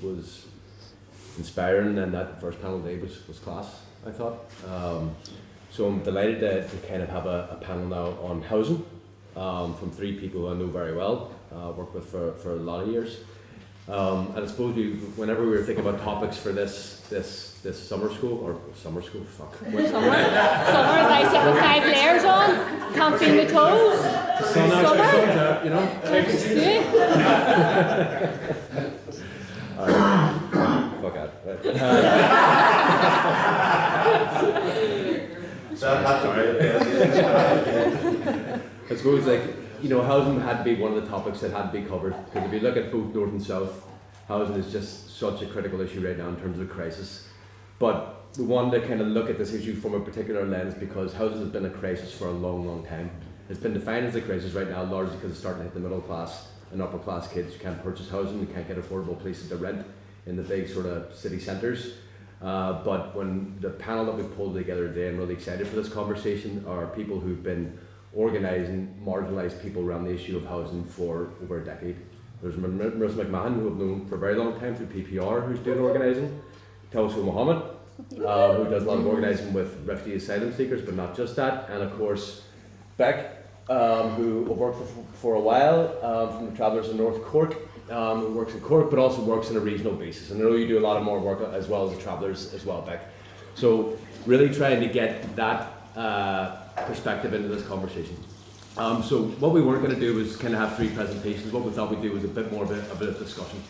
was inspiring, and that first panel day was class, I thought. So I'm delighted to kind of have a panel now on housing from three people I know very well, worked with for a lot of years. And I suppose whenever we were thinking about topics for this summer school, fuck. Summer, as I said, with 5 layers on, can't feel my toes. Summer, you know. Fuck that. I suppose, housing had to be one of the topics that had to be covered, because if you look at both North and South, housing is just such a critical issue right now in terms of crisis. But we wanted to kind of look at this issue from a particular lens, because housing has been a crisis for a long, long time. It's been defined as a crisis right now largely because it's starting to hit the middle class and upper class kids who can't purchase housing, who can't get affordable places to rent in the big sort of city centres. But when the panel that we pulled together today, and really excited for this conversation, are people who've been organising marginalised people around the issue of housing for over a decade. There's Marissa McMahon, who I've known for a very long time through PPR, who's doing organising. Twasul Mohammed, who does a lot of organising with refugee asylum seekers, but not just that. And of course, Bec, who I've worked for a while, from the Travellers in North Cork, who works in Cork, but also works on a regional basis. And I know you do a lot of more work as well as the Travellers as well, Bec. So really trying to get that perspective into this conversation. So what we weren't going to do was kind of have 3 presentations. What we thought we'd do was a bit more of a discussion,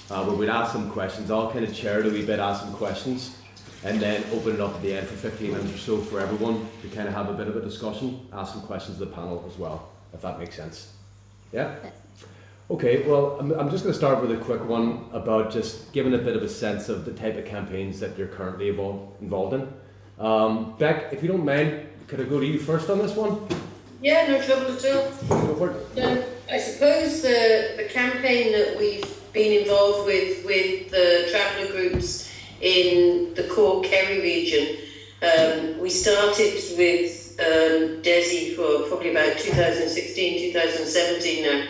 where we'd ask some questions. I'll kind of chair it a wee bit, ask some questions, and then open it up at the end for 15 minutes or so for everyone to kind of have a bit of a discussion, ask some questions to the panel as well, if that makes sense. Yeah? Okay, well, I'm just going to start with a quick one about just giving a bit of a sense of the type of campaigns that you're currently involved in. Bec, if you don't mind, could I go to you first on this one? Yeah, no trouble at all. Go for it. I suppose the campaign that we've been involved with the traveller groups in the Cork Kerry region, we started with Dessie for probably about 2016, 2017 now,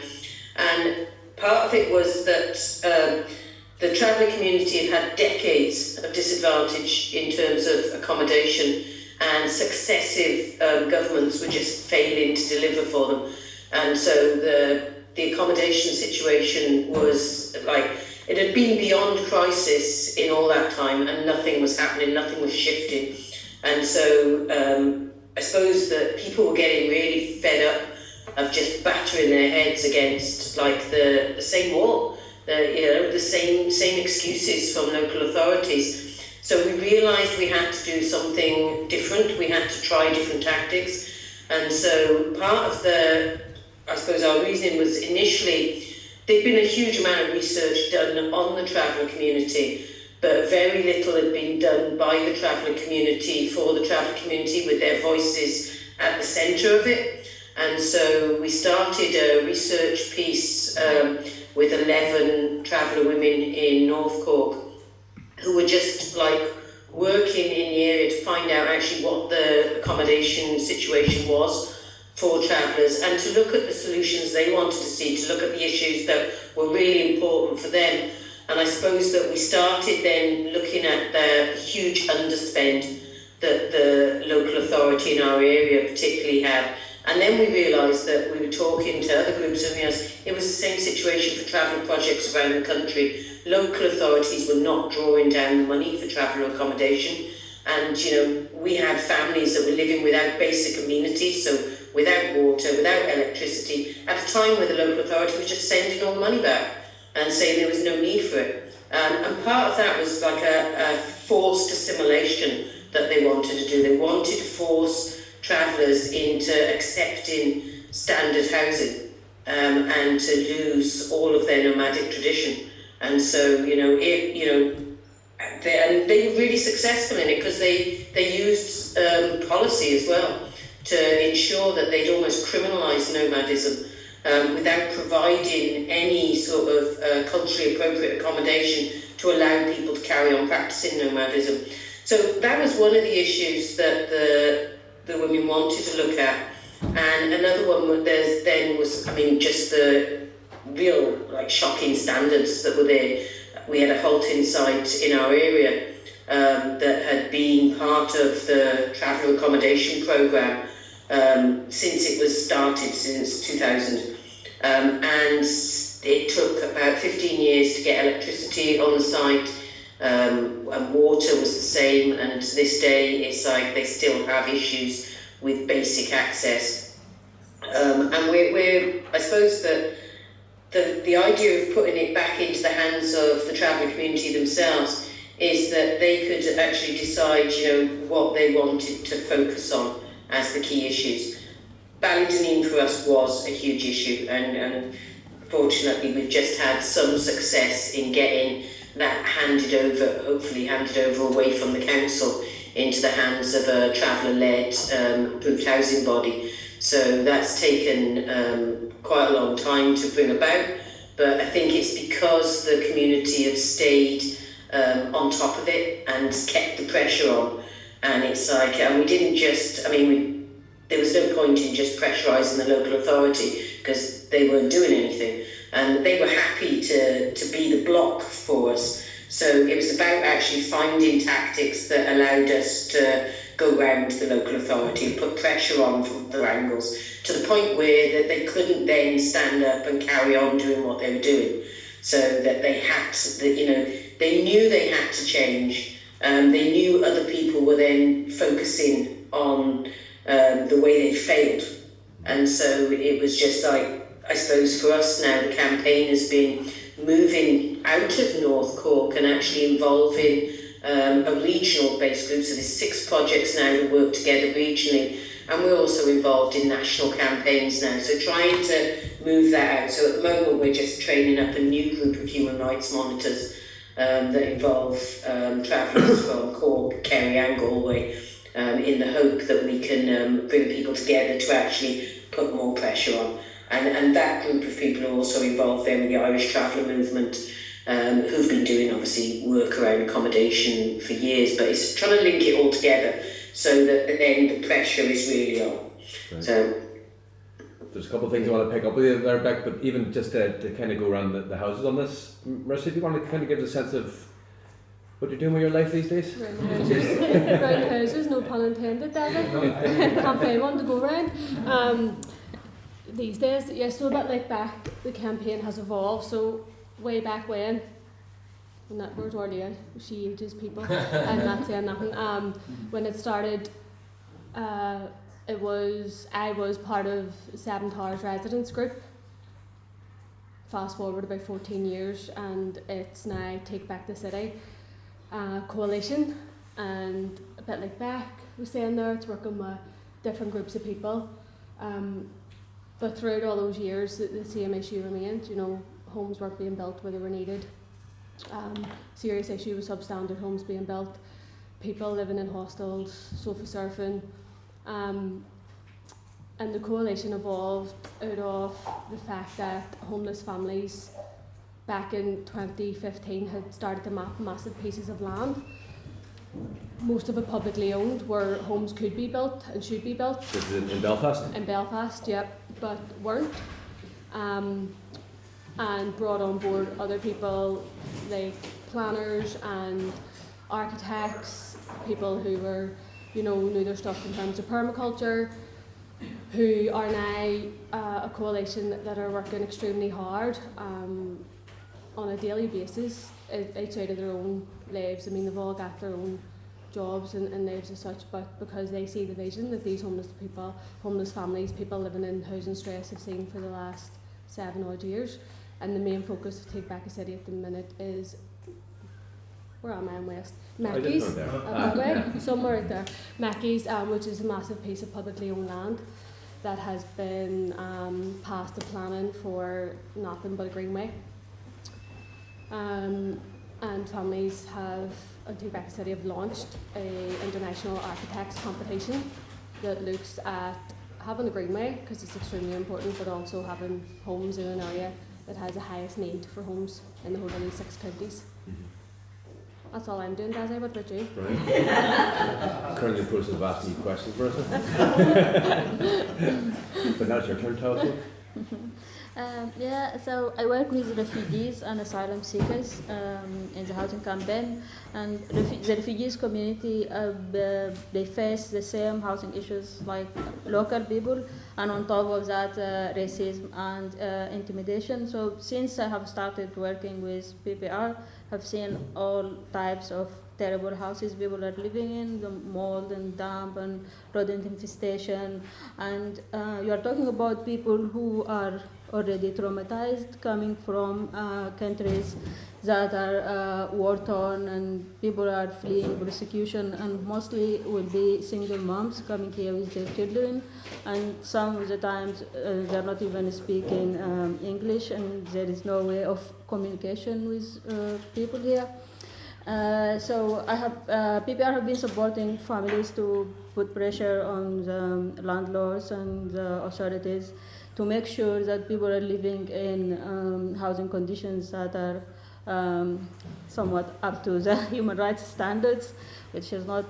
and part of it was that the traveller community had decades of disadvantage in terms of accommodation, and successive governments were just failing to deliver for them. And so the accommodation situation was like, it had been beyond crisis in all that time, and nothing was happening, nothing was shifting. And so I suppose that people were getting really fed up of just battering their heads against like the same wall, the same excuses from local authorities. So we realised we had to do something different, we had to try different tactics. And so part of our reasoning was initially, there'd been a huge amount of research done on the traveller community, but very little had been done by the traveller community for the traveller community, with their voices at the centre of it. And so we started a research piece with 11 traveller women in North Cork, who were just like working in the area to find out actually what the accommodation situation was for travellers, and to look at the solutions they wanted to see, to look at the issues that were really important for them. And I suppose that we started then looking at the huge underspend that the local authority in our area particularly had. And then we realised that we were talking to other groups, and realised it was the same situation for travel projects around the country. Local authorities were not drawing down the money for traveller accommodation, and we had families that were living without basic amenities, so without water, without electricity, at a time where the local authority was just sending all the money back and saying there was no need for it. And part of that was like a forced assimilation that they wanted to do. They wanted to force travellers into accepting standard housing and to lose all of their nomadic tradition. And so, they were really successful in it, because they used policy as well to ensure that they'd almost criminalise nomadism without providing any sort of culturally appropriate accommodation to allow people to carry on practising nomadism. So that was one of the issues that the women wanted to look at. And another one was just the real shocking standards that were there. we had a halting site in our area that had been part of the traveller accommodation programme since it was started, since 2000. And it took about 15 years to get electricity on the site, and water was the same, and to this day it's like they still have issues with basic access. And we're I suppose that the idea of putting it back into the hands of the travelling community themselves is that they could actually decide, what they wanted to focus on as the key issues. Ballydonine for us was a huge issue, and fortunately we've just had some success in getting that hopefully handed over away from the council into the hands of a traveller-led approved housing body. So that's taken quite a long time to bring about, but I think it's because the community have stayed on top of it and kept the pressure on. And it's like, and we didn't just, there was no point in just pressurising the local authority because they weren't doing anything. And they were happy to be the block for us. So it was about actually finding tactics that allowed us to go round the local authority and put pressure on from other angles, to the point where that they couldn't then stand up and carry on doing what they were doing. So that they had to, they knew they had to change. They knew other people were then focusing on the way they failed. And so it was just like, I suppose for us now, the campaign has been moving out of North Cork and actually involving a regional based group. So there's 6 projects now that work together regionally, and we're also involved in national campaigns now. So trying to move that out. So at the moment we're just training up a new group of human rights monitors that involve travellers from Cork, Kerry and Galway, in the hope that we can bring people together to actually put more pressure on. And that group of people are also involved there with the Irish Traveller Movement, who've been doing obviously work around accommodation for years, but it's trying to link it all together so that then the pressure is really on. Right. So there's a couple of things I want to pick up with you there, Bec, but even just to kind of go around the houses on this, Marissa, do you want to kind of give us a sense of what you're doing with your life these days? Round houses, no pun intended, Dessie. Can't find one to go round. These days, yes, so a bit like back, the campaign has evolved. So way back when that word earlier, she ages people, I'm not saying nothing. When it started, I was part of Seven Towers residents group. Fast forward about 14 years, and it's now Take Back the City coalition. And a bit like Bec was saying there, it's working with different groups of people. But throughout all those years, the same issue remained. Homes weren't being built where they were needed. Serious issue with substandard homes being built. People living in hostels, sofa surfing. And the coalition evolved out of the fact that homeless families back in 2015 had started to map massive pieces of land. Most of it publicly owned, where homes could be built and should be built. This is in Belfast? In Belfast, yep, but weren't. And brought on board other people like planners and architects, people who were, knew their stuff in terms of permaculture, who are now a coalition that are working extremely hard on a daily basis outside of their own lives. They've all got their own jobs and lives as such, but because they see the vision that these homeless people, homeless families, people living in housing stress have seen for the last 7 odd years. And the main focus of Take Back a City at the minute is, where am I in West? Mackey's, somewhere out there. Mackey's, which is a massive piece of publicly owned land that has been passed to planning for nothing but a greenway. And families have, and Take Back a City have launched an international architects competition that looks at having a greenway, because it's extremely important, but also having homes in an area that has the highest need for homes in the whole of these 6 counties. Mm-hmm. That's all I'm doing, Dessie. What about you? Right. Currently in the process of asking you questions, Marissa. But now it's your turn, Twasul. So I work with refugees and asylum seekers in the housing campaign, and the refugees community they face the same housing issues like local people, and on top of that, racism and intimidation. So since I have started working with PPR, I've seen all types of terrible houses people are living in, the mold and damp and rodent infestation, and you are talking about people who are already traumatized, coming from countries that are war-torn, and people are fleeing persecution, and mostly will be single moms coming here with their children, and some of the times they're not even speaking English, and there is no way of communication with people here. So I have PPR have been supporting families to put pressure on the landlords and the authorities to make sure that people are living in housing conditions that are somewhat up to the human rights standards, which is not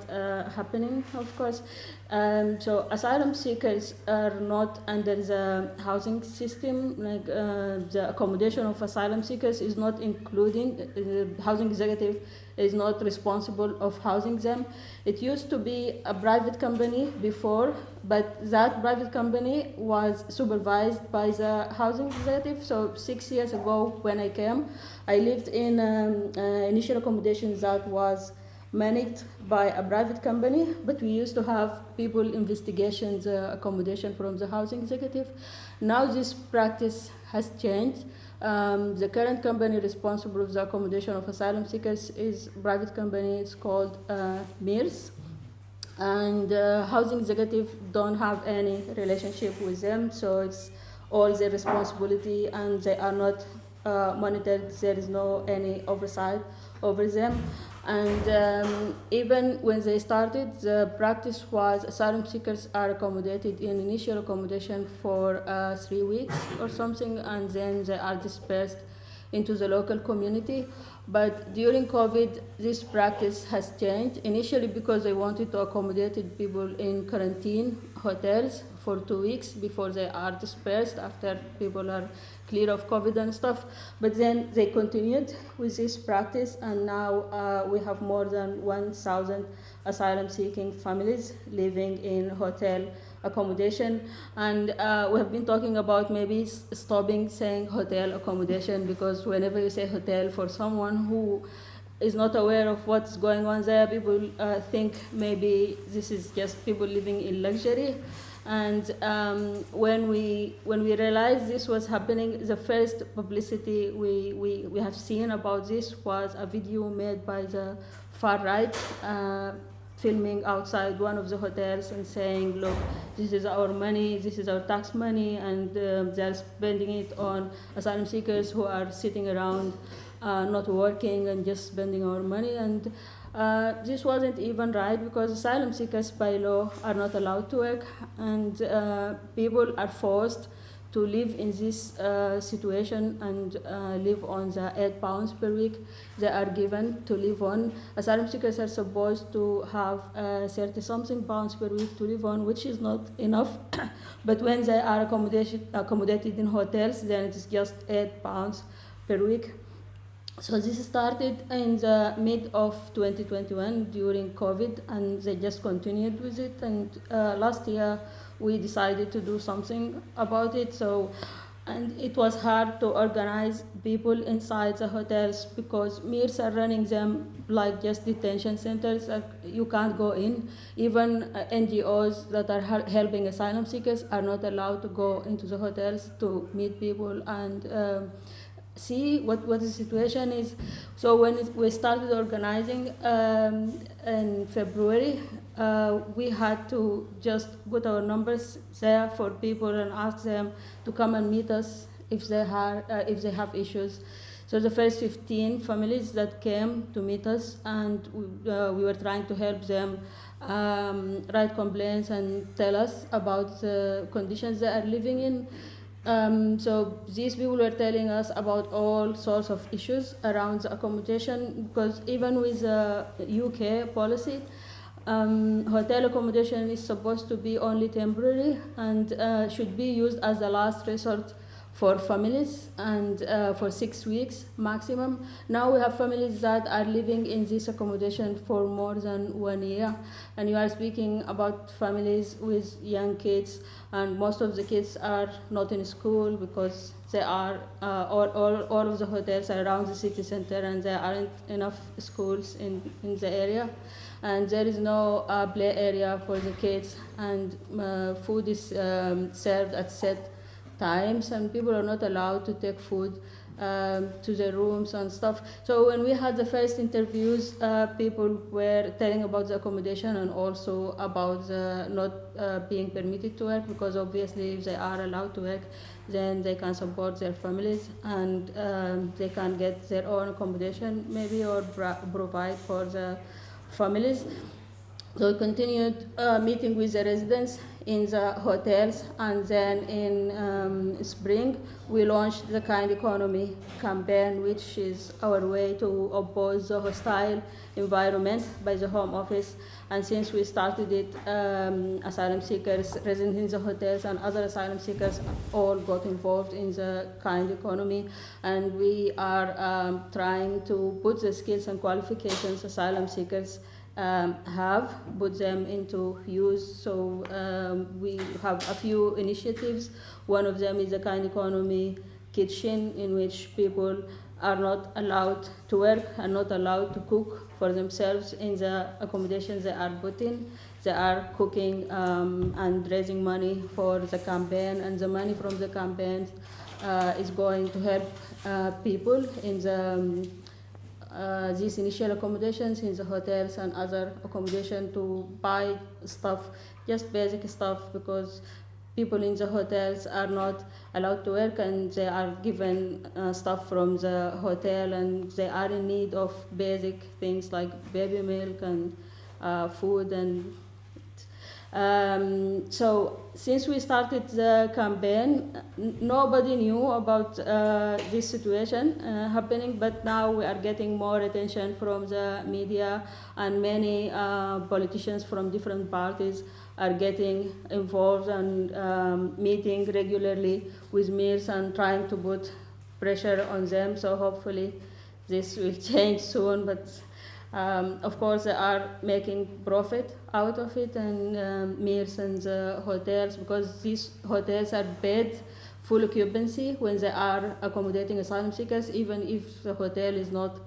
happening, of course. So asylum seekers are not under the housing system. Like the accommodation of asylum seekers is not including, the housing executive is not responsible of housing them. It used to be a private company before, but that private company was supervised by the housing executive. So 6 years ago when I came, I lived in initial accommodation that was managed by a private company, but we used to have people investigations accommodation from the housing executive. Now this practice has changed. The current company responsible for the accommodation of asylum seekers is a private company. It's called MIRS, and housing executive don't have any relationship with them, so it's all their responsibility, and they are not monitored. There is no any oversight over them. And even when they started, the practice was asylum seekers are accommodated in initial accommodation for 3 weeks or something, and then they are dispersed into the local community. But during COVID, this practice has changed, initially because they wanted to accommodate people in quarantine hotels for 2 weeks before they are dispersed after people are clear of COVID and stuff. But then they continued with this practice, and now we have more than 1,000 asylum-seeking families living in hotel accommodation. And we have been talking about maybe stopping saying hotel accommodation, because whenever you say hotel for someone who is not aware of what's going on there, people think maybe this is just people living in luxury. And when we realized this was happening, the first publicity we have seen about this was a video made by the far right, filming outside one of the hotels and saying, look, this is our money, this is our tax money, and they're spending it on asylum seekers who are sitting around not working and just spending our money. And this wasn't even right, because asylum seekers by law are not allowed to work, and people are forced to live in this situation and live on the £8 per week they are given to live on. Asylum seekers are supposed to have 30-something pounds per week to live on, which is not enough. But when they are accommodated in hotels, then it is just £8 per week. So this started in the mid of 2021 during COVID, and they just continued with it. And last year we decided to do something about it. So, and it was hard to organize people inside the hotels, because MIRS are running them like just detention centers. You can't go in. Even NGOs that are helping asylum seekers are not allowed to go into the hotels to meet people and see what the situation is. So when we started organizing in February, we had to just put our numbers there for people and ask them to come and meet us if they have issues. So the first 15 families that came to meet us, and we were trying to help them write complaints and tell us about the conditions they are living in. So these people were telling us about all sorts of issues around the accommodation, because even with the UK policy, Hotel accommodation is supposed to be only temporary and should be used as a last resort for families and for 6 weeks maximum. Now we have families that are living in this accommodation for more than 1 year, and you are speaking about families with young kids, and most of the kids are not in school because they are all of the hotels are around the city center and there aren't enough schools in the area, and there is no play area for the kids, and food is served at set times, and people are not allowed to take food to their rooms and stuff. So when we had the first interviews, people were telling about the accommodation and also about the not being permitted to work, because obviously if they are allowed to work, then they can support their families and they can get their own accommodation maybe, or provide for the families. So we continued meeting with the residents in the hotels, and then in spring we launched the Kind Economy campaign, which is our way to oppose the hostile environment by the Home Office. And since we started it, asylum seekers residents in the hotels and other asylum seekers all got involved in the Kind Economy, and we are trying to put the skills and qualifications asylum seekers have, put them into use. So we have a few initiatives. One of them is the Kind Economy kitchen, in which people are not allowed to work and not allowed to cook for themselves in the accommodations they are put in. They are cooking and raising money for the campaign, and the money from the campaign is going to help people in the these initial accommodations in the hotels and other accommodation to buy stuff, just basic stuff, because people in the hotels are not allowed to work and they are given stuff from the hotel, and they are in need of basic things like baby milk and food. And so since we started the campaign, nobody knew about this situation happening, but now we are getting more attention from the media, and many politicians from different parties are getting involved and meeting regularly with meals and trying to put pressure on them. So hopefully this will change soon, but of course, they are making profit out of it, and meals and hotels, because these hotels are paid full occupancy when they are accommodating asylum seekers, even if the hotel is not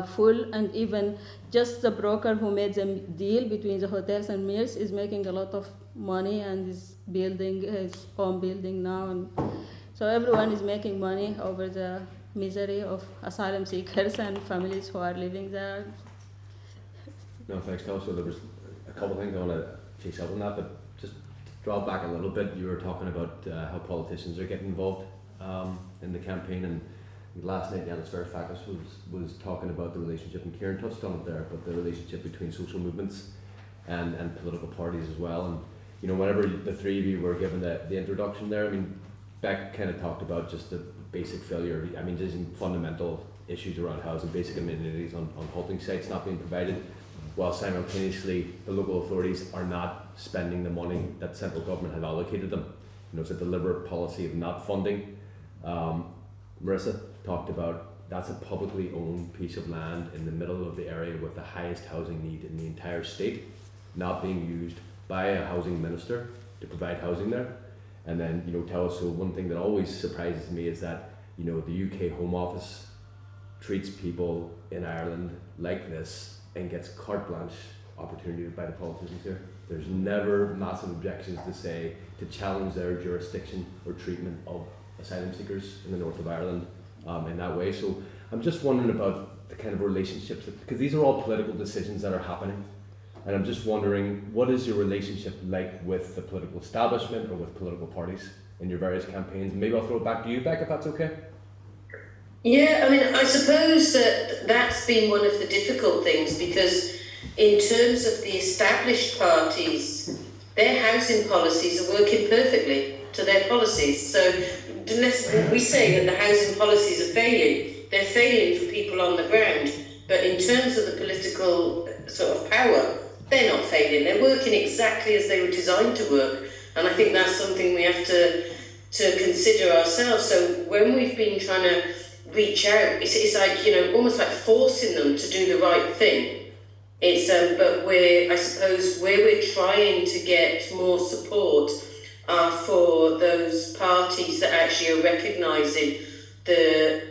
full, and even just the broker who made the deal between the hotels and meals is making a lot of money and is building his own building now, and so everyone is making money over the misery of asylum seekers and families who are living there. No, thanks, Kel. So there was a couple of things I want to chase up on that, but just to draw back a little bit, you were talking about how politicians are getting involved in the campaign, and last night Yanis Varoufakis was talking about the relationship, and Kieran touched on it there, but the relationship between social movements and political parties as well. And you know, whenever the three of you were given the introduction there, I mean, Bec kind of talked about just the basic failure. I mean, just fundamental issues around housing, basic amenities on halting sites not being provided, while simultaneously the local authorities are not spending the money that central government had allocated them. You know, it's a deliberate policy of not funding. Marissa talked about that's a publicly owned piece of land in the middle of the area with the highest housing need in the entire state, not being used by a housing minister to provide housing there. And then, you know, tell us, so one thing that always surprises me is that, you know, the UK Home Office treats people in Ireland like this and gets carte blanche opportunity by the politicians here. There's never massive objections to challenge their jurisdiction or treatment of asylum seekers in the north of Ireland in that way. So I'm just wondering about the kind of relationships, because these are all political decisions that are happening. And I'm just wondering, what is your relationship like with the political establishment or with political parties in your various campaigns? And maybe I'll throw it back to you, Bec, if that's okay. Yeah, I mean, I suppose that's been one of the difficult things, because in terms of the established parties, their housing policies are working perfectly to their policies. So unless we say that the housing policies are failing, they're failing for people on the ground. But in terms of the political sort of power, they're not failing. They're working exactly as they were designed to work. And I think that's something we have to consider ourselves. So when we've been trying to reach out, it's like, almost like forcing them to do the right thing. It's but I suppose where we're trying to get more support are for those parties that actually are recognising the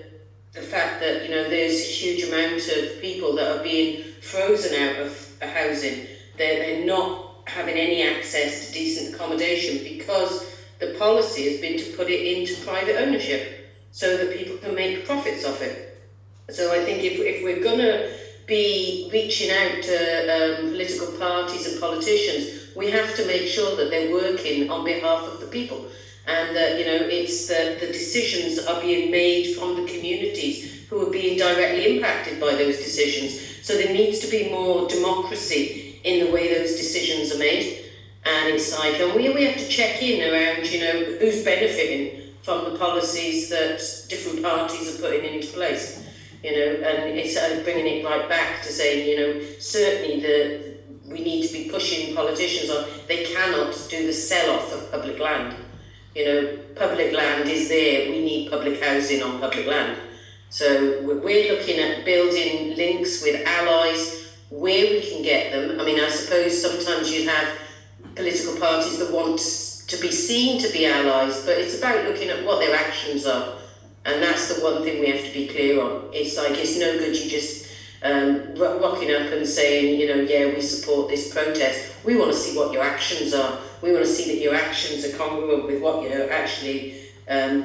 fact that there's a huge amount of people that are being frozen out of housing. They're not having any access to decent accommodation because the policy has been to put it into private ownership so that people can make profits off it. So I think if we're going to be reaching out to political parties and politicians, we have to make sure that they're working on behalf of the people, and that it's the decisions are being made from the communities who are being directly impacted by those decisions. So there needs to be more democracy in the way those decisions are made, and it's like, and we have to check in around who's benefiting from the policies that different parties are putting into place. And it's bringing it right back to saying, certainly we need to be pushing politicians on. They cannot do the sell-off of public land. Public land is there. We need public housing on public land. So we're looking at building links with allies where we can get them. I mean, I suppose sometimes you have political parties that want to be seen to be allies, but it's about looking at what their actions are. And that's the one thing we have to be clear on. It's like, it's no good you just rocking up and saying, yeah, we support this protest. We want to see what your actions are. We want to see that your actions are congruent with what you're actually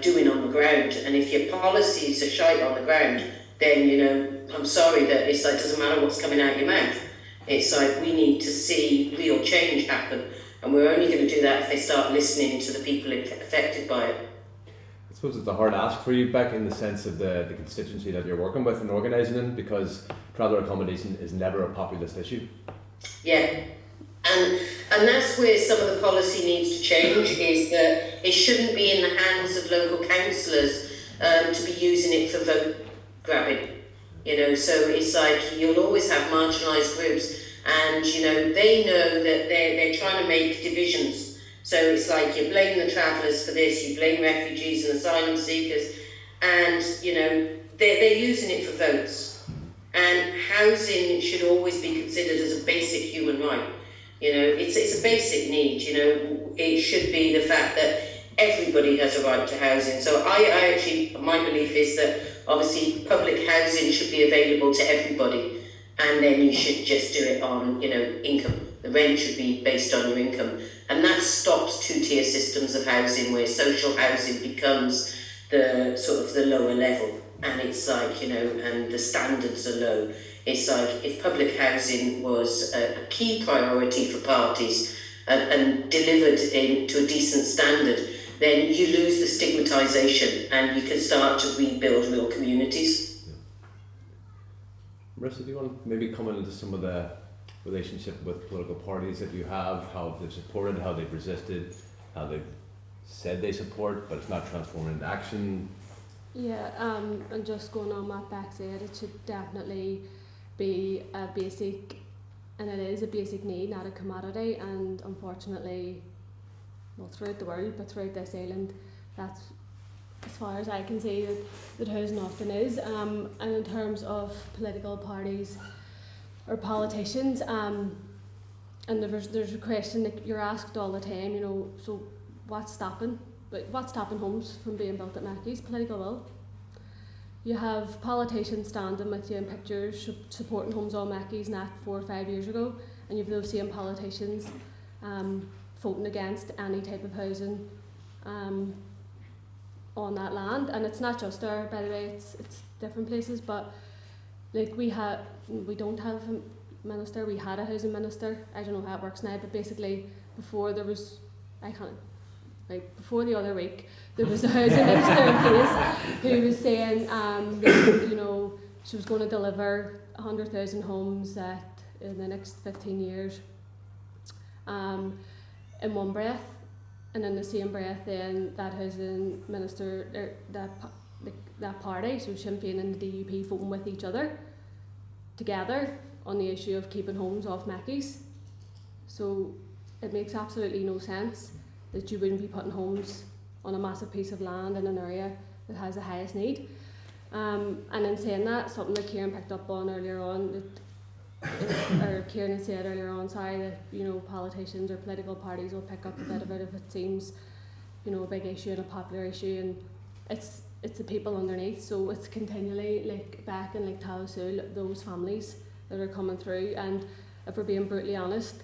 doing on the ground. And if your policies are shite on the ground, then, I'm sorry that it's like, it doesn't matter what's coming out your mouth. It's like, we need to see real change happen. And we're only going to do that if they start listening to the people affected by it. I suppose it's a hard ask for you, Bec, in the sense of the constituency that you're working with and organising in, because traveller accommodation is never a populist issue. Yeah, and that's where some of the policy needs to change, is that it shouldn't be in the hands of local councillors to be using it for vote grabbing. So it's like, you'll always have marginalised groups, and they know that they're trying to make divisions. So it's like, you blame the travellers for this, you blame refugees and asylum seekers, and they're using it for votes. And housing should always be considered as a basic human right. It's a basic need. It should be the fact that everybody has a right to housing. So I actually, my belief is that obviously public housing should be available to everybody, and then you should just do it on income. The rent should be based on your income. And that stops two-tier systems of housing where social housing becomes the sort of the lower level. And it's like, and the standards are low. It's like, if public housing was a key priority for parties and delivered to a decent standard, then you lose the stigmatisation and you can start to rebuild real communities. Marissa, do you want to maybe comment into some of the relationship with political parties that you have, how they've supported, how they've resisted, how they've said they support, but it's not transforming into action? Yeah, and just going on what Bec said, it should definitely be a basic, and it is a basic need, not a commodity, and unfortunately, well, throughout the world, but throughout this island, that's, as far as I can see, that housing often is. And in terms of political parties or politicians, and there's a question that you're asked all the time, so what's stopping homes from being built at Mackey's? Political will. You have politicians standing with you in pictures supporting homes on Mackey's not 4 or 5 years ago, and you have those same politicians voting against any type of housing on that land. And it's not just there, by the way, it's different places, but like we don't have a minister. We had a housing minister. I don't know how it works now, but basically before the other week there was a housing minister in place who was saying that she was going to deliver 100,000 homes in the next 15 years in one breath, and in the same breath then that housing minister, that party, so Sinn Féin and the DUP voting with each other. together on the issue of keeping homes off Meckies. So it makes absolutely no sense that you wouldn't be putting homes on a massive piece of land in an area that has the highest need. And in saying that, something that Kieran picked up on earlier on, or Kieran had said earlier on, that, you know, politicians or political parties will pick up a bit of it if it seems, you know, a big issue and a popular issue, and it's the people underneath. So it's continually like back in like Twasul, those families that are coming through. And if we're being brutally honest,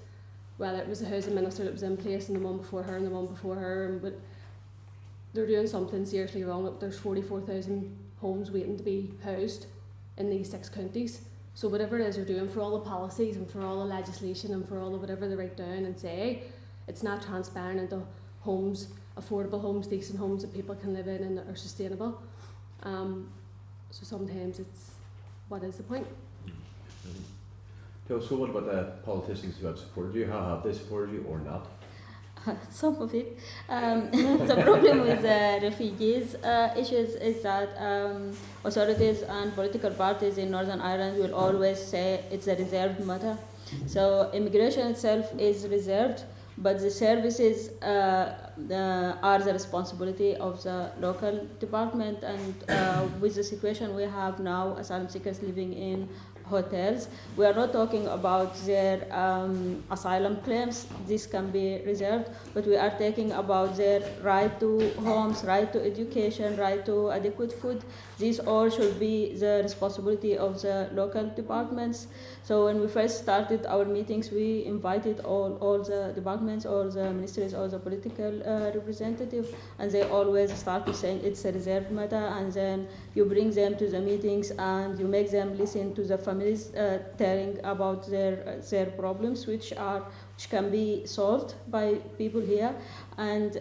whether it was the housing minister that was in place and the one before her and the one before her, but they're doing something seriously wrong. There's 44,000 homes waiting to be housed in these 6 counties. So whatever it is you're doing, for all the policies and for all the legislation and for all the whatever they write down and say, it's not transparent into homes, affordable homes, decent homes that people can live in and that are sustainable. So sometimes it's, what is the point? So what about the politicians who have supported you? How have they supported you or not? Some of it. The problem with refugees issues is that authorities and political parties in Northern Ireland will always say it's a reserved matter. So immigration itself is reserved, but the services are the responsibility of the local department. And with the situation we have now, asylum seekers living in hotels, we are not talking about their asylum claims. This can be reserved, but we are talking about their right to homes, right to education, right to adequate food. These all should be the responsibility of the local departments. So when we first started our meetings, we invited all the departments, all the ministries, all the political representatives, and they always started saying it's a reserved matter, and then you bring them to the meetings and you make them listen to the families telling about their problems, which can be solved by people here. And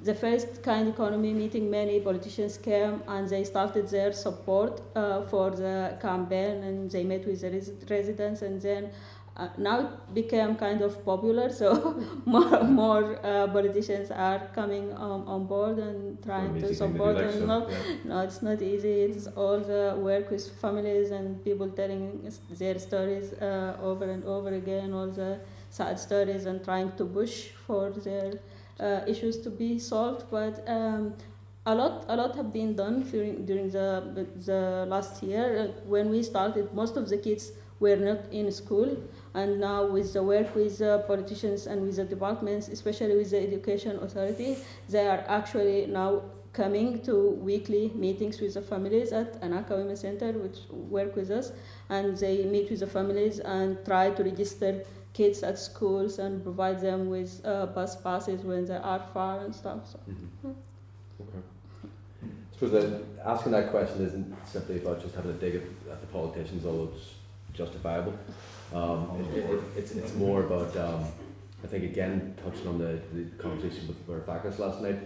the first kind economy meeting, many politicians came and they started their support for the campaign, and they met with the residents, and then now it became kind of popular, so more politicians are coming on board and trying to support. And no, it's not easy. It's all the work with families and people telling their stories over and over again, all the sad stories, and trying to push for their issues to be solved. But a lot have been done during the last year. When we started, most of the kids were not in school, and now with the work with the politicians and with the departments, especially with the education authority, they are actually now coming to weekly meetings with the families at Anaka Women's Center, which work with us, and they meet with the families and try to register kids at schools and provide them with bus passes when they are far and stuff. So. Mm-hmm. Okay. I suppose that asking that question isn't simply about just having a dig at the politicians, although it's justifiable. It's more about, I think, again, touching on the conversation with Labhair Bec Fahey last night.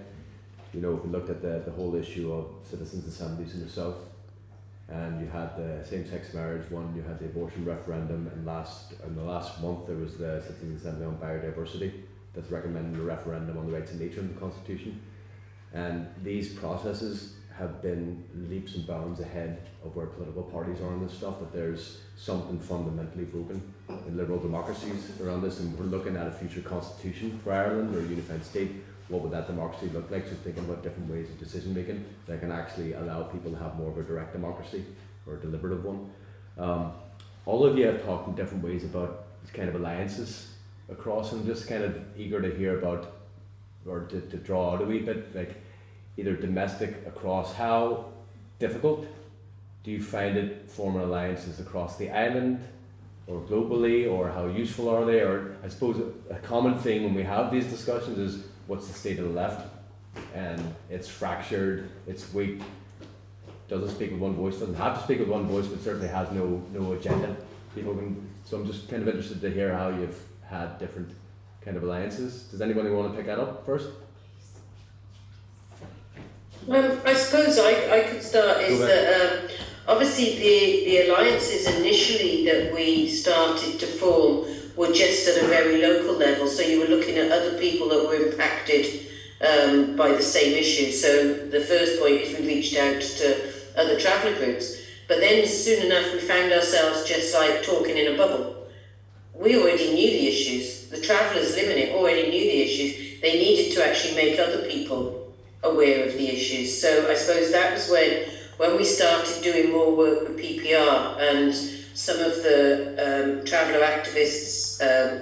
You know, if we looked at the whole issue of citizens' assemblies in the south, and you had the same-sex marriage one, you had the abortion referendum, and in the last month there was the Citizens' Assembly on Biodiversity that's recommending a referendum on the rights of nature in the Constitution. And these processes have been leaps and bounds ahead of where political parties are on this stuff, that there's something fundamentally broken in liberal democracies around this, and we're looking at a future constitution for Ireland or a unified state. What would that democracy look like? So thinking about different ways of decision making that can actually allow people to have more of a direct democracy or a deliberative one. All of you have talked in different ways about these kind of alliances across, and just kind of eager to hear about, or to draw out a wee bit, like either domestic across. How difficult do you find it forming alliances across the island or globally, or how useful are they? Or I suppose a common thing when we have these discussions is, what's the state of the left? And it's fractured, it's weak, doesn't speak with one voice, doesn't have to speak with one voice, but certainly has no agenda. So I'm just kind of interested to hear how you've had different kind of alliances. Does anybody want to pick that up first? I suppose I could start. Is that obviously the alliances initially that we started to form were just at a very local level, so you were looking at other people that were impacted by the same issue. So the first point is we reached out to other traveller groups. But then soon enough we found ourselves just like talking in a bubble. We already knew the issues. The travellers living it already knew the issues. They needed to actually make other people aware of the issues. So I suppose that was when we started doing more work with PPR, and some of the traveller activists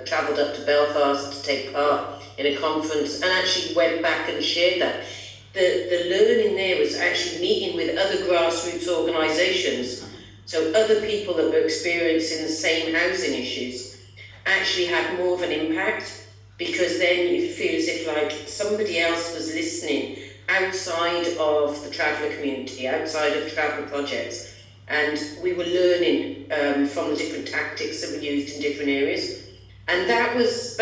travelled up to Belfast to take part in a conference and actually went back and shared that. The learning there was actually meeting with other grassroots organisations, so other people that were experiencing the same housing issues actually had more of an impact, because then you feel as if like somebody else was listening outside of the traveller community, outside of traveller projects, and we were learning from the different tactics that were used in different areas. And that was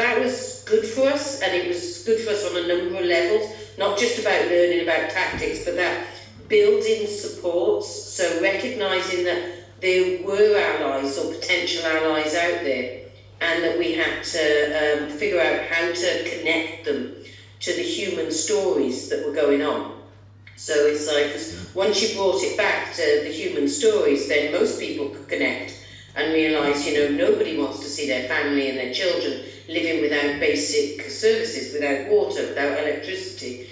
good for us, and it was good for us on a number of levels, not just about learning about tactics, but that building supports, so recognising that there were allies or potential allies out there, and that we had to figure out how to connect them to the human stories that were going on. So it's like, once you brought it back to the human stories, then most people could connect and realise, nobody wants to see their family and their children living without basic services, without water, without electricity,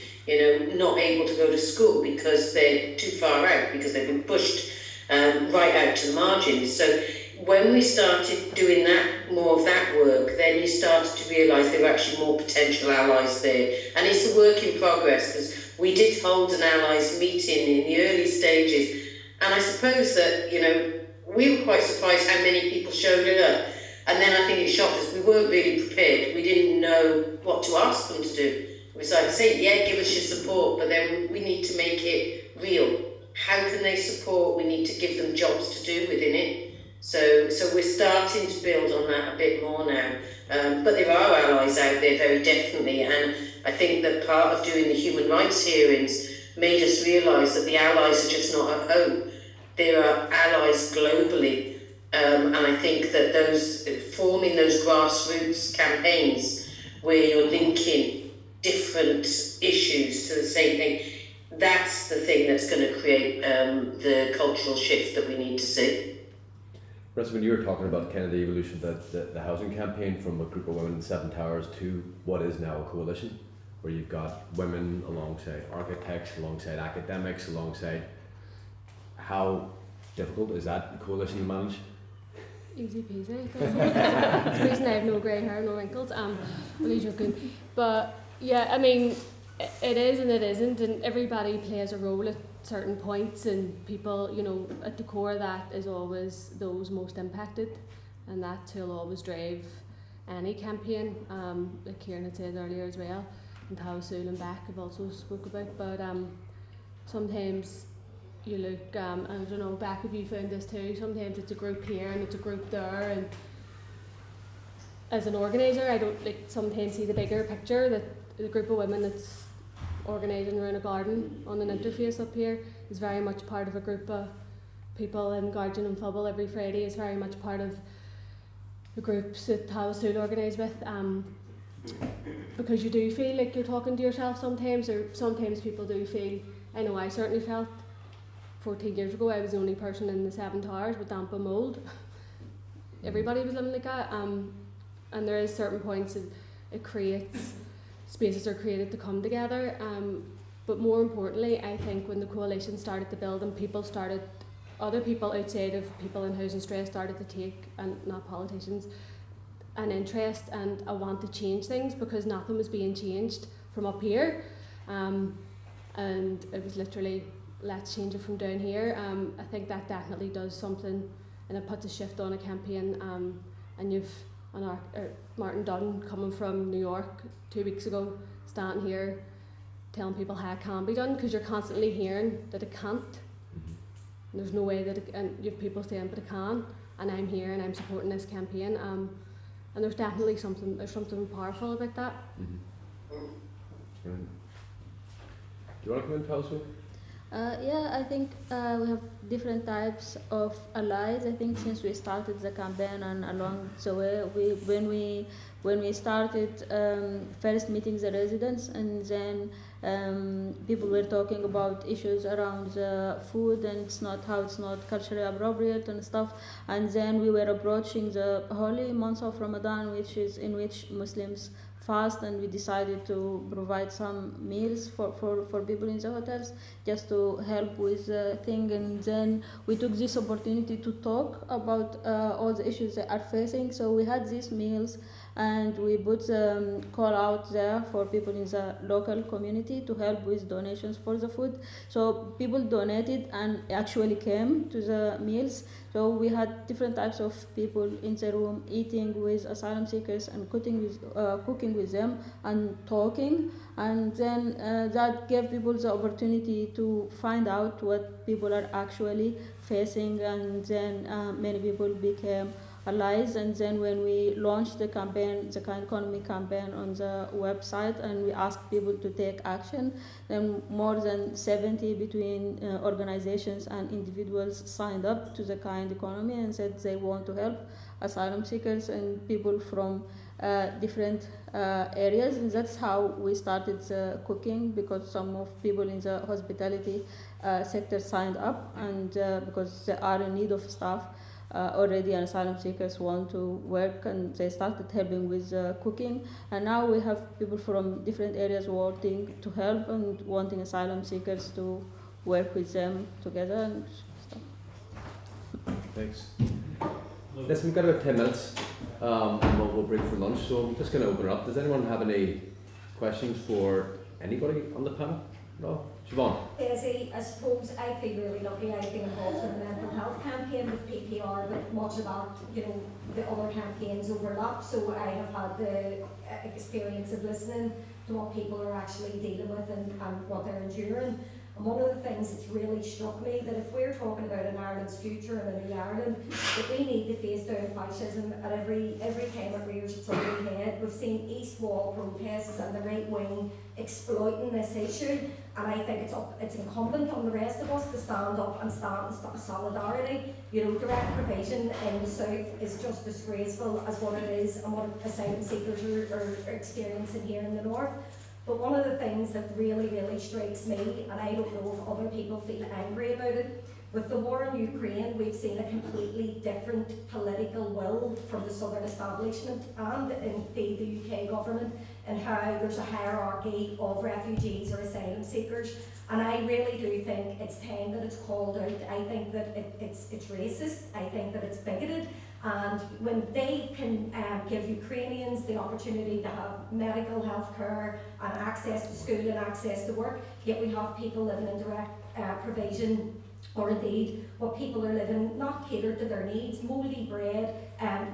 not able to go to school because they're too far out, because they've been pushed right out to the margins. So when we started doing that, more of that work, then you started to realise there were actually more potential allies there. And it's a work in progress, because we did hold an allies meeting in the early stages, and I suppose that, we were quite surprised how many people showed up. And then I think it shocked us. We weren't really prepared. We didn't know what to ask them to do. It was like, say, yeah, give us your support, but then we need to make it real. How can they support? We need to give them jobs to do within it. So we're starting to build on that a bit more now. But there are allies out there, very definitely. And I think that part of doing the human rights hearings made us realise that the allies are just not at home. There are allies globally. And I think that forming those grassroots campaigns where you're linking different issues to the same thing, that's the thing that's going to create the cultural shift that we need to see. Marissa, when you were talking about kind of the evolution of the housing campaign from a group of women in Seven Towers to what is now a coalition, where you've got women alongside architects, alongside academics, alongside, how difficult is that coalition to manage? Easy peasy. It's the reason I have no grey hair, no wrinkles. I'm only joking. But yeah, I mean, it is and it isn't, and everybody plays a role at certain points, and people, at the core of that is always those most impacted, and that's who'll always drive any campaign. Like Kieran had said earlier as well, and Twasul and Bec have also spoke about, but sometimes you look, and I don't know, Bec, have you found this too? Sometimes it's a group here and it's a group there, and as an organiser, I don't sometimes see the bigger picture, that the group of women that's organising around a garden on an interface up here is very much part of a group of people in Guardian and Fubble every Friday, is very much part of the groups that Twasul organise with, because you do feel like you're talking to yourself sometimes, or sometimes people do feel, I know I certainly felt 14 years ago I was the only person in the Seven Towers with damp and mould. Everybody was living like that, and there is certain points it creates, spaces are created to come together, but more importantly I think when the coalition started to build and other people outside of people in housing stress started to take, and not politicians, an interest and a want to change things, because nothing was being changed from up here, and it was literally, let's change it from down here. I think that definitely does something, and it puts a shift on a campaign, and you've Martin Dunn coming from New York 2 weeks ago, standing here telling people how it can be done, because you're constantly hearing that it can't. And there's no way that and you have people saying, but it can, and I'm here and I'm supporting this campaign, and there's definitely something powerful about that. Do you want to come in, Twasul? Yeah, I think we have different types of allies. I think since we started the campaign and along the way, when we started first meeting the residents, and then people were talking about issues around the food and it's not culturally appropriate and stuff. And then we were approaching the holy month of Ramadan, which is in which Muslims fast, and we decided to provide some meals for people in the hotels just to help with the thing. And then we took this opportunity to talk about all the issues they are facing. So we had these meals and we put the call out there for people in the local community to help with donations for the food. So people donated and actually came to the meals. So we had different types of people in the room eating with asylum seekers and cooking with them and talking. And then that gave people the opportunity to find out what people are actually facing. And then many people became allies. And then when we launched the campaign, the Kind Economy campaign on the website, and we asked people to take action, then more than 70 between organizations and individuals signed up to the Kind Economy and said they want to help asylum seekers and people from different areas. And that's how we started cooking, because some of people in the hospitality sector signed up, and because they are in need of staff already, and asylum seekers want to work, and they started helping with cooking. And now we have people from different areas wanting to help and wanting asylum seekers to work with them together and stuff. Thanks. Listen, we've got about 10 minutes and we'll break for lunch, so I'm just going to open it up. Does anyone have any questions for anybody on the panel? No? Siobhan? Dessie, I suppose I feel really lucky. I've been involved in the mental health campaign with PPR, but much of that, the other campaigns overlap. So I have had the experience of listening to what people are actually dealing with and what they're enduring. And one of the things that's really struck me, that if we're talking about an Ireland's future and a new Ireland, that we need to face down fascism at every time it rears its ugly head. We've seen East Wall protests and the right wing exploiting this issue, and I think it's incumbent on the rest of us to stand up and stand in solidarity. Direct provision in the south is just disgraceful as what it is and what asylum seekers are experiencing here in the north. But one of the things that really, really strikes me, and I don't know if other people feel angry about it, with the war in Ukraine, we've seen a completely different political will from the southern establishment and indeed the UK government, and how there's a hierarchy of refugees or asylum seekers. And I really do think it's time that it's called out. I think that it's racist. I think that it's bigoted. And when they can give Ukrainians the opportunity to have medical health care and access to school and access to work, yet we have people living in direct provision, or indeed what people are living not catered to their needs, mouldy bread,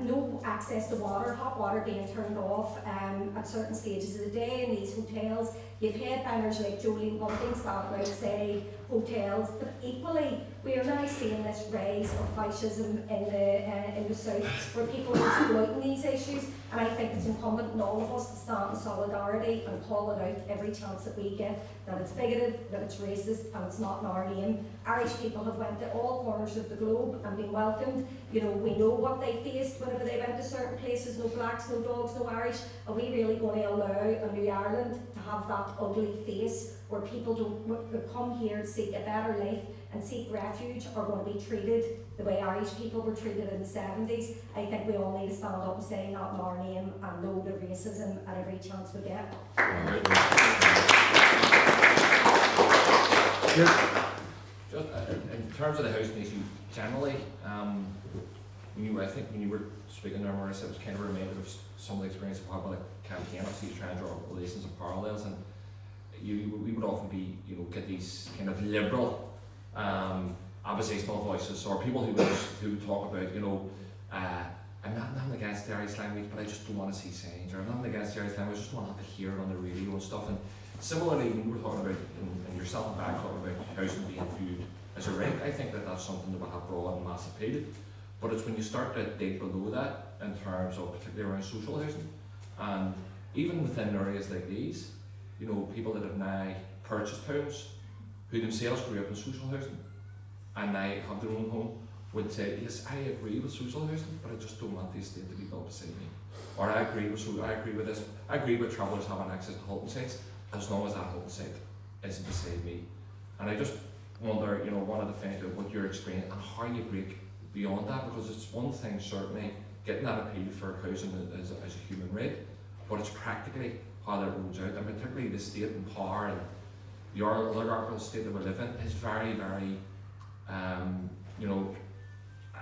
no access to water, hot water being turned off at certain stages of the day in these hotels. You've headbangers like Jolene Bunting standing outside hotels, but equally we are now seeing this rise of fascism in the south, where people are exploiting these issues. And I think it's incumbent on all of us to stand in solidarity and call it out every chance that we get, that it's bigoted, that it's racist, and it's not in our name. Irish people have went to all corners of the globe and been welcomed. We know what they faced whenever they went to certain places: no blacks, no dogs, no Irish. Are we really going to allow a new Ireland to have that ugly face, where people don't come here, seek a better life and seek refuge, are going to be treated the way Irish people were treated in the 70s? I think we all need to stand up and say, not in our name, and no to racism at every chance we get. Just in terms of the housing issue generally, I think when you were speaking there, Marissa, it was kind of reminded of some of the experience of having a campaign. Obviously, you try and draw relations and parallels, and we would often be, get these kind of liberal oppositional voices, or people who talk about, I'm not against the Irish language, but I just don't want to see signs, or I'm not against the Irish language, I just don't want to have to hear it on the radio and stuff. And similarly, when you were talking about, and yourself and back talking about housing being viewed as a right, I think that that's something that will have broad and mass appeal. But it's when you start to dig below that, in terms of particularly around social housing, and even within areas like these, people that have now purchased homes, who themselves grew up in social housing and now have their own home would say, yes, I agree with social housing, but I just don't want the estate to be built beside me. Or I agree with this, I agree with travellers having access to halting sites as long as that halting site isn't beside me. And I just wonder, wanted to find out what your experience and how you break beyond that, because it's one thing certainly getting that appeal for housing as a human right, but it's practically how that rolls out, and particularly the state and power and the oligarchical state that we live in is very, very,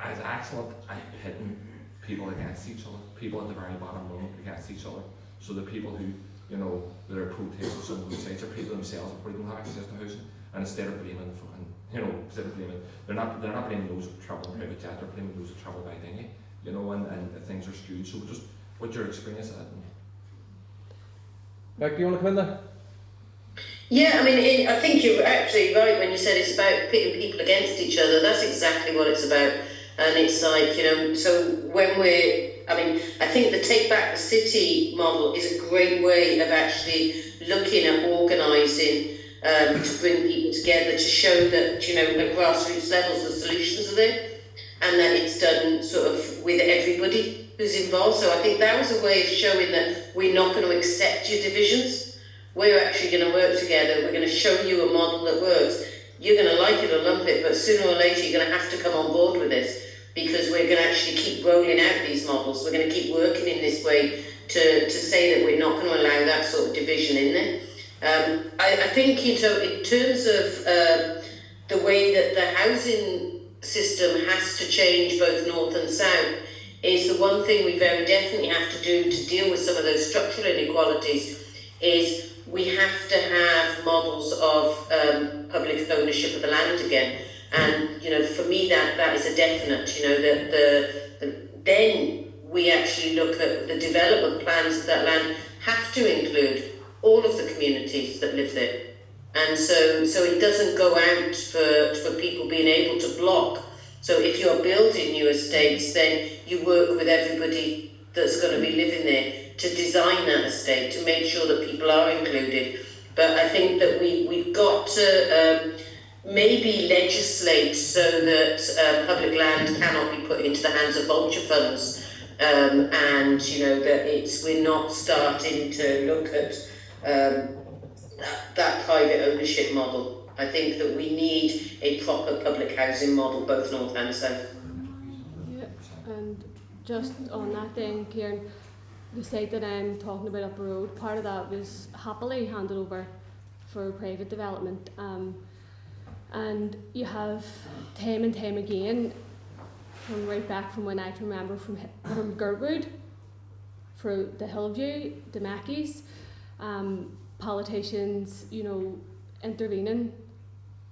as excellent at pitting people against each other, people at the very bottom rung against each other. So the people who, that are protesting some of those sites are people themselves who don't have access to housing, and instead of blaming they're not blaming those who travel in private jet, they're blaming those who travel by dinghy, and things are skewed. So just what's your experience of that? Beck, do you want to come in there? Yeah, I mean, I think you're absolutely right when you said it's about pitting people against each other. That's exactly what it's about. And it's like, so when I think the Take Back the City model is a great way of actually looking at organising to bring people together, to show that, at grassroots levels the solutions are there and that it's done sort of with everybody who's involved. So I think that was a way of showing that we're not going to accept your divisions. We're actually going to work together. We're going to show you a model that works. You're going to like it or lump it, but sooner or later you're going to have to come on board with this, because we're going to actually keep rolling out these models. We're going to keep working in this way to say that we're not going to allow that sort of division in there. I think, in terms of the way that the housing system has to change both north and south, is the one thing we very definitely have to do to deal with some of those structural inequalities is we have to have models of public ownership of the land again. And, for me that is a definite, that then we actually look at the development plans of that land have to include all of the communities that live there. And so it doesn't go out for people being able to block. So if you're building new estates, then you work with everybody that's going to be living there to design that estate, to make sure that people are included. But I think that we've got to maybe legislate so that public land cannot be put into the hands of vulture funds, and that we're not starting to look at that private ownership model. I think that we need a proper public housing model, both north and south. Yeah, and just on that thing, Kieran, the site that I'm talking about up the road, part of that was happily handed over for private development. And you have time and time again, from right back from when I can remember, from Girdwood, for the Hillview, the Mackies, politicians, intervening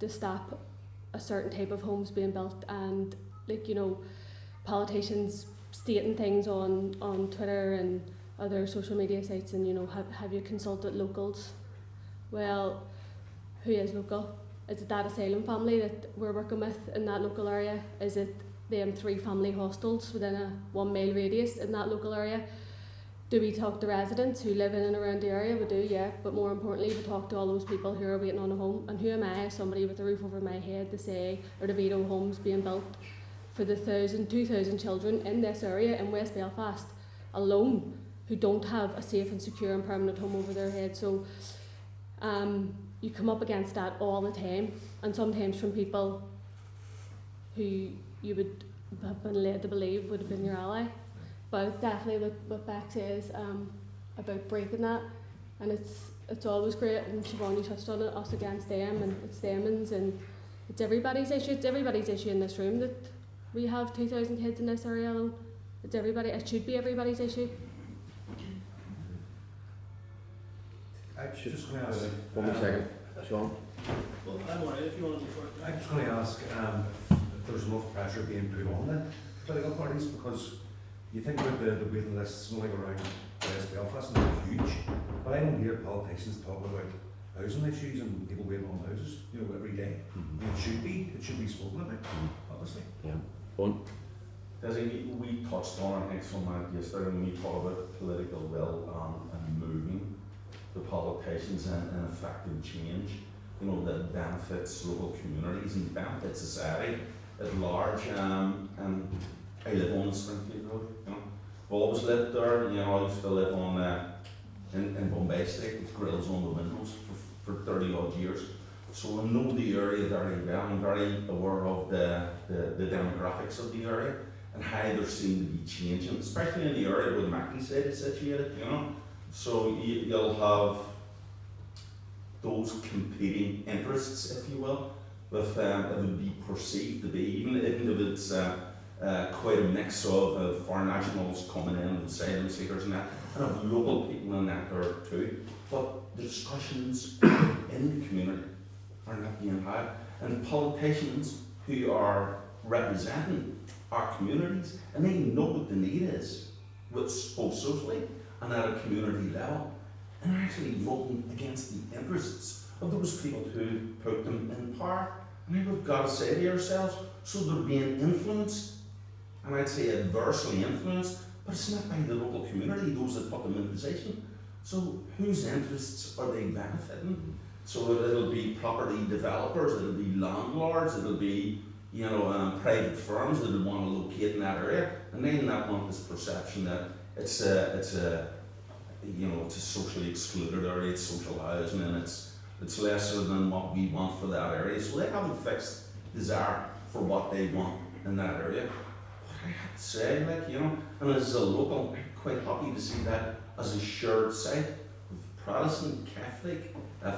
to stop a certain type of homes being built, and politicians stating things on Twitter and other social media sites, and have you consulted locals? Well, who is local? Is it that asylum family that we're working with in that local area? Is it them 3 family hostels within a 1 mile radius in that local area? Do we talk to residents who live in and around the area? We do, yeah, but more importantly, we talk to all those people who are waiting on a home. And who am I, as somebody with a roof over my head, to say, or to veto homes being built for the 2,000 children in this area in West Belfast alone, who don't have a safe and secure and permanent home over their head. So you come up against that all the time, and sometimes from people who you would have been led to believe would have been your ally. But definitely what Beck says about breaking that, and it's always great, and Siobhan, you touched on it, us against them, and it's them's, and it's everybody's issue. It's everybody's issue in this room that we have 2,000 kids in this area alone. It's everybody. It should be everybody's issue. I should just going to ask. 1 more second, Sean. Well, I'm alright if you want to go first. I'm just going to ask if there's enough pressure being put on the political parties, because you think about the waiting lists only around West Belfast, and they're huge, but I don't hear politicians talk about housing issues and people waiting on houses, every day. It should be spoken about, obviously. Yeah. One. Dessie, we touched on, I think, some of that yesterday when we talk about political will and moving the politicians and effective change. you know, that benefits local communities and benefits society at large. And I live on Springfield Road, you know. I've always lived there, you know. I used to live on in Bombay Street with grills on the windows for 30 odd years. So I know the area very well. I'm very aware of the demographics of the area and how there seem to be changing, especially in the area where the McMahon site is situated, you know. So you'll have those competing interests, if you will, with it would be perceived to be, even if it's quite a mix of foreign nationals coming in and asylum seekers and that, and of local people in that there too. But the discussions in the community are not being had, and politicians who are representing our communities, and they know what the need is, both socially and at a community level, and are actually voting against the interests of those people who put them in power. And then we've got to say to ourselves, so they're being influenced, and I'd say adversely influenced, but it's not by the local community, those that put them in position. So whose interests are they benefiting? So it'll be property developers, it'll be landlords, it'll be, you know, private firms that will want to locate in that area, and they not want this perception that it's a socially excluded area, it's social housing, and it's lesser than what we want for that area. So they have a fixed desire for what they want in that area. But I have to say, like, you know, and as a local, I'm quite happy to see that as a shared site with Protestant, Catholic,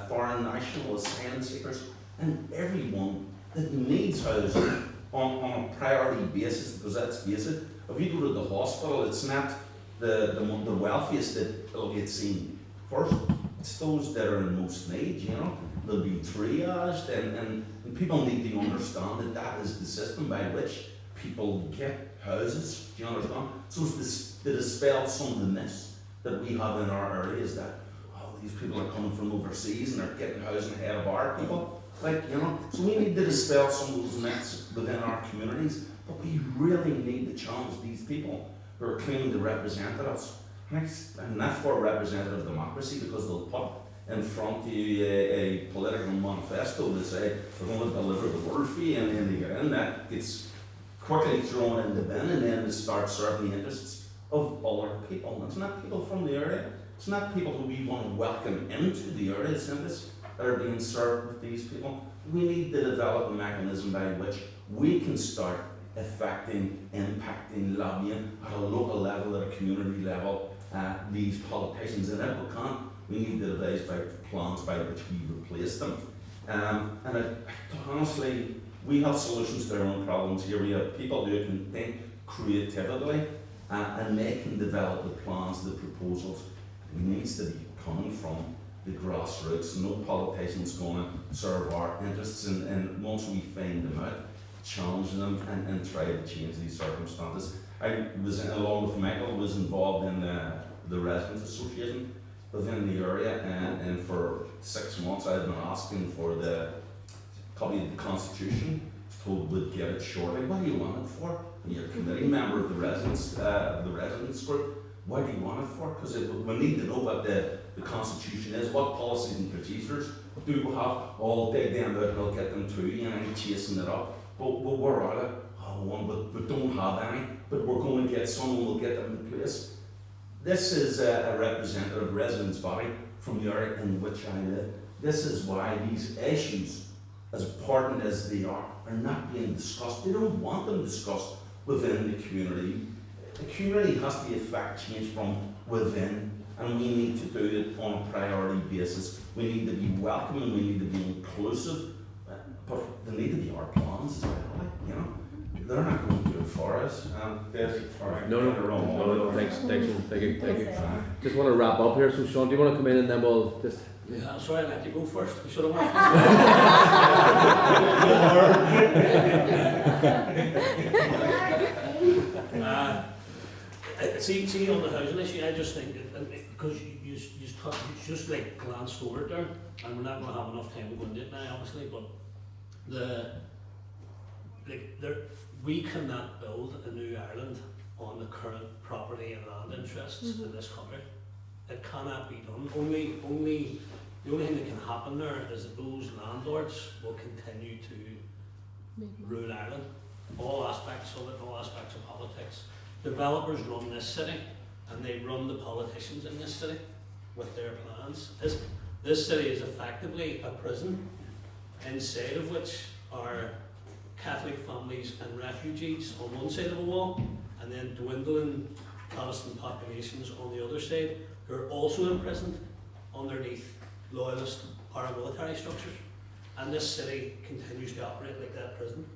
foreign national, asylum seekers, and everyone that needs housing on a priority basis, because let's face it, if you go to the hospital, it's not the wealthiest that will get seen first. It's those that are in most need, you know. They'll be triaged, and people need to understand that that is the system by which people get houses, do you understand? So it's to dispel some of the myths that we have in our areas that, oh, these people are coming from overseas and they're getting housing ahead of our people. Like, you know, so we need to dispel some of those myths within our communities, but we really need to challenge these people who are claiming to represent us. I'm not for representative democracy, because they'll put in front of you a political manifesto to say we're going to deliver the world for you, and then they get in, that gets quickly thrown in the bin, and then they start serving the interests of other people. And it's not people from the area, it's not people who we want to welcome into the area, it's interests that are being served with these people. We need to develop a mechanism by which we can start affecting, impacting, lobbying at a local level, at a community level, these politicians. And if we can't, we need to devise plans by which we replace them. Honestly, we have solutions to our own problems here. We have people who can think creatively, and they can develop the plans, the proposals. It needs to be coming from the grassroots. No politician's going to serve our interests, and once we find them out, challenge them and try to change these circumstances. I was, along with Michael, was involved in the Residents Association within the area, and for 6 months I've been asking for the copy of the Constitution. Told we'd get it shortly. What do you want it for? You're a committee member of the residents group. What do you want it for? Because we need to know what the Constitution is, what policies and procedures do we have. All dig them out and I'll get them to you, and I'm chasing it up. But where are they? Oh, one, but we don't have any. But we're going to get some, and we'll get them in place. This is a representative residents' body from the area in which I live. This is why these issues, as important as they are not being discussed. They don't want them discussed within the community. The community has to affect change from within, and we need to do it on a priority basis. We need to be welcoming, we need to be inclusive, but they need to be our plans as well, you know. They're not going to do it for us. Dessie, no, thanks you. Just want to wrap up here, so Sean, do you want to come in and then we'll just... Yeah, sorry, I let you go first. I should have went. See, on the housing issue, I just think that, because you just like glanced over it there, and we're not going to have enough time to go into it now, obviously, but we cannot build a new Ireland on the current property and land interests in this country. It cannot be done. Only The only thing that can happen there is that those landlords will continue to rule Ireland. All aspects of it, all aspects of politics. Developers run this city, and they run the politicians in this city with their plans. This city is effectively a prison, inside of which are Catholic families and refugees on one side of the wall, and then dwindling Protestant populations on the other side, who are also imprisoned underneath loyalist paramilitary structures. And this city continues to operate like that prison.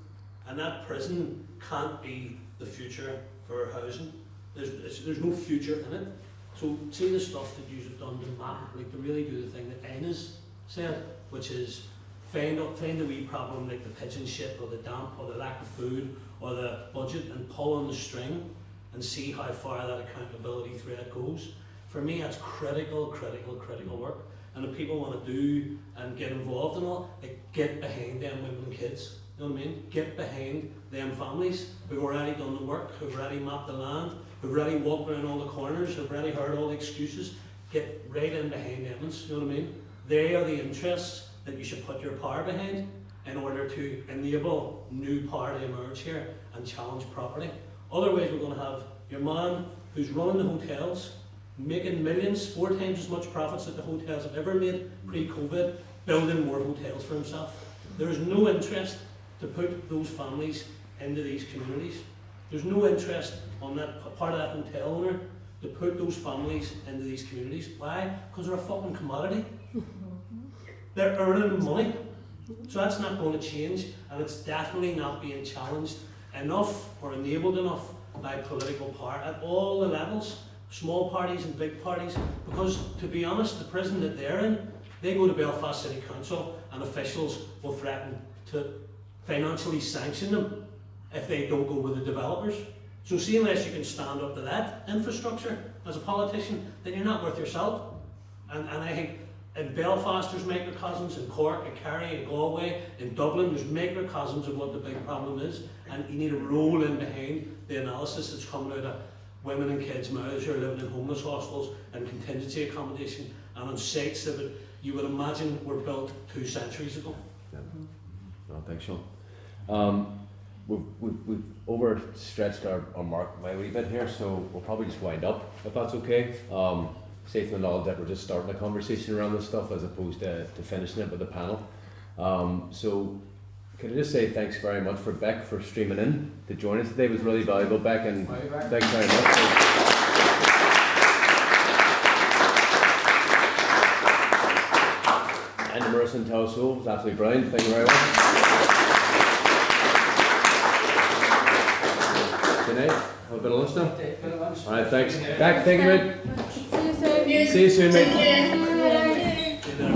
And that prison can't be the future for housing. There's no future in it. So see the stuff that you've done to map, like to really do the thing that Aina's said, which is find a wee problem like the pigeon shit or the damp or the lack of food or the budget and pull on the string and see how far that accountability thread goes. For me, that's critical work. And if people want to do and get involved in all, like get behind them women and kids. You know what I mean? Get behind them families who've already done the work, who've already mapped the land, who've already walked around all the corners, who've already heard all the excuses. Get right in behind them, you know what I mean? They are the interests that you should put your power behind in order to enable new power to emerge here and challenge property. Otherwise, we're going to have your man who's running the hotels, making millions, 4 times as much profits that the hotels have ever made pre-COVID, building more hotels for himself. There is no interest to put those families into these communities. There's no interest on that part of that hotel owner to put those families into these communities. Why? Because they're a fucking commodity. They're earning money. So that's not going to change, and it's definitely not being challenged enough or enabled enough by political power at all the levels, small parties and big parties, because to be honest, the prison that they're in, they go to Belfast City Council and officials will threaten to financially sanction them if they don't go with the developers. So see, unless you can stand up to that infrastructure as a politician, then you're not worth your salt. And I think in Belfast there's microcosms, in Cork, in Kerry, in Galway, in Dublin, there's microcosms of what the big problem is, and you need to roll in behind the analysis that's coming out of women and kids' mouths who are living in homeless hostels and contingency accommodation and on sites that you would imagine were built 2 centuries ago. Yeah. No, thanks, Sean. We've overstretched our mark by a wee bit here, so we'll probably just wind up, if that's okay. Safe and all that we're just starting a conversation around this stuff as opposed to finishing it with the panel. So can I just say thanks very much for Bec for streaming in to join us today. It was really valuable, Bec, and thanks very much. And Marissa and Twasul, was absolutely brilliant. Thank you very much. Good night. Have a bit of lunch now. Alright, thanks. Bec, thank you, mate. See you soon. See you soon, mate.